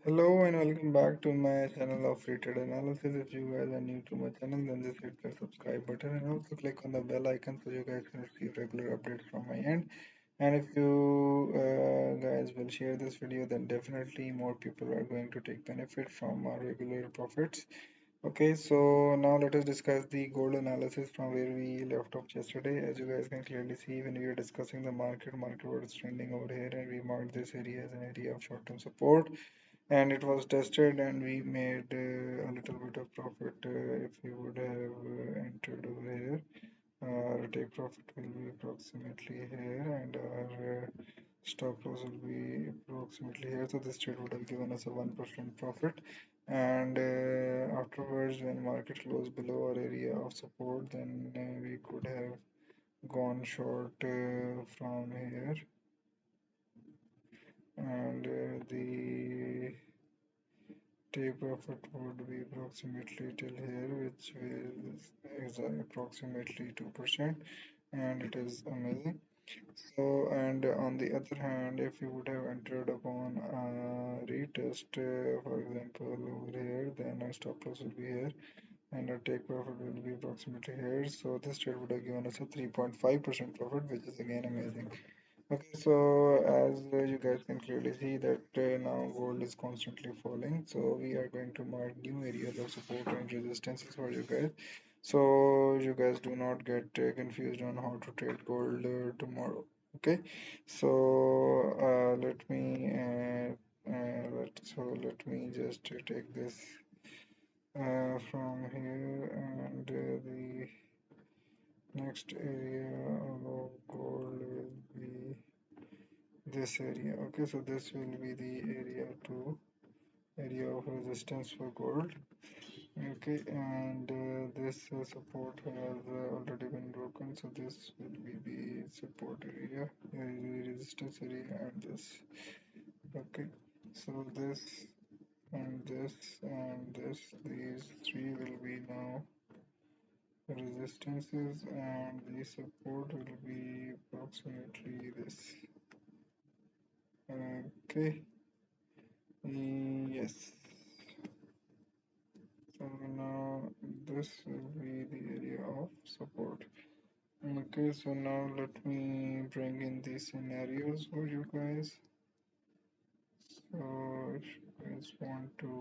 Hello and welcome back to my channel of free trade analysis. If you guys are new to my channel, then just hit the subscribe button and also click on the bell icon so you guys can receive regular updates from my end. And if you guys will share this video, then definitely more people are going to take benefit from our regular profits. Okay, so now let us discuss the gold analysis from where we left off yesterday. As you guys can clearly see, when we were discussing the market was trending over here, and we marked this area as an area of short-term support, and it was tested, and we made a little bit of profit. If we would have entered over here, our take profit will be approximately here, and our stop loss will be approximately here. So this trade would have given us a 1% profit, and afterwards, when market closed below our area of support, then we could have gone short from here, and the take profit would be approximately till here, which is approximately 2%, and it is amazing. So, and on the other hand, if you would have entered upon retest, for example, over here, then our stop loss will be here, and our take profit will be approximately here. So this trade would have given us a 3.5% profit, which is again amazing. Okay, so as you guys can clearly see that now gold is constantly falling, so we are going to mark new areas of support and resistances for you guys. So you guys do not get confused on how to trade gold tomorrow. Okay, so let me just take this from here, and the next area of gold will be this area. Okay, so this will be the area of resistance for gold. Okay, and this support has already been broken, so this will be the support area, the resistance area, and this. Okay, so this and this and this, these three will be now resistances, and the support will be approximately this. Okay, yes. So now this will be the area of support. Okay, so now let me bring in these scenarios for you guys. So if you guys want to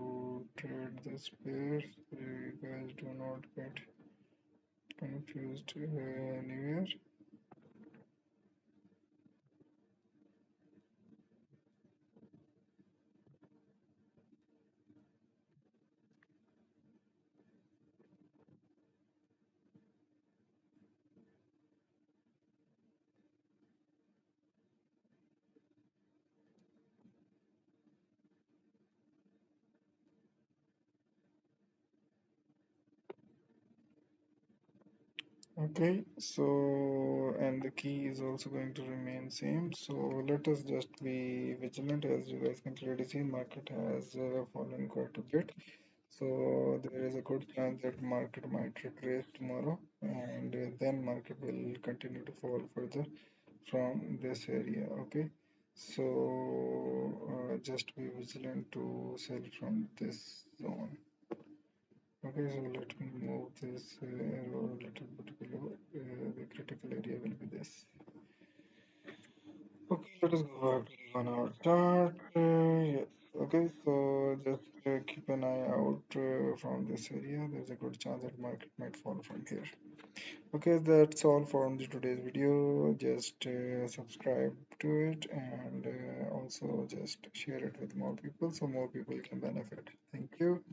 trade this pair, so you guys do not get confused anywhere. Okay, so and the key is also going to remain same. So let us just be vigilant. As you guys can clearly see, market has fallen quite a bit. So there is a good chance that market might retrace tomorrow, and then market will continue to fall further from this area. Okay, so just be vigilant to sell from this zone. Okay, so let me move this arrow a little bit below. The critical area will be this. Okay, let us go back to the 1 hour chart. Yes. Okay, so just keep an eye out from this area. There's a good chance that market might fall from here. Okay, that's all from the today's video. Just subscribe to it, and also just share it with more people so more people can benefit. Thank you.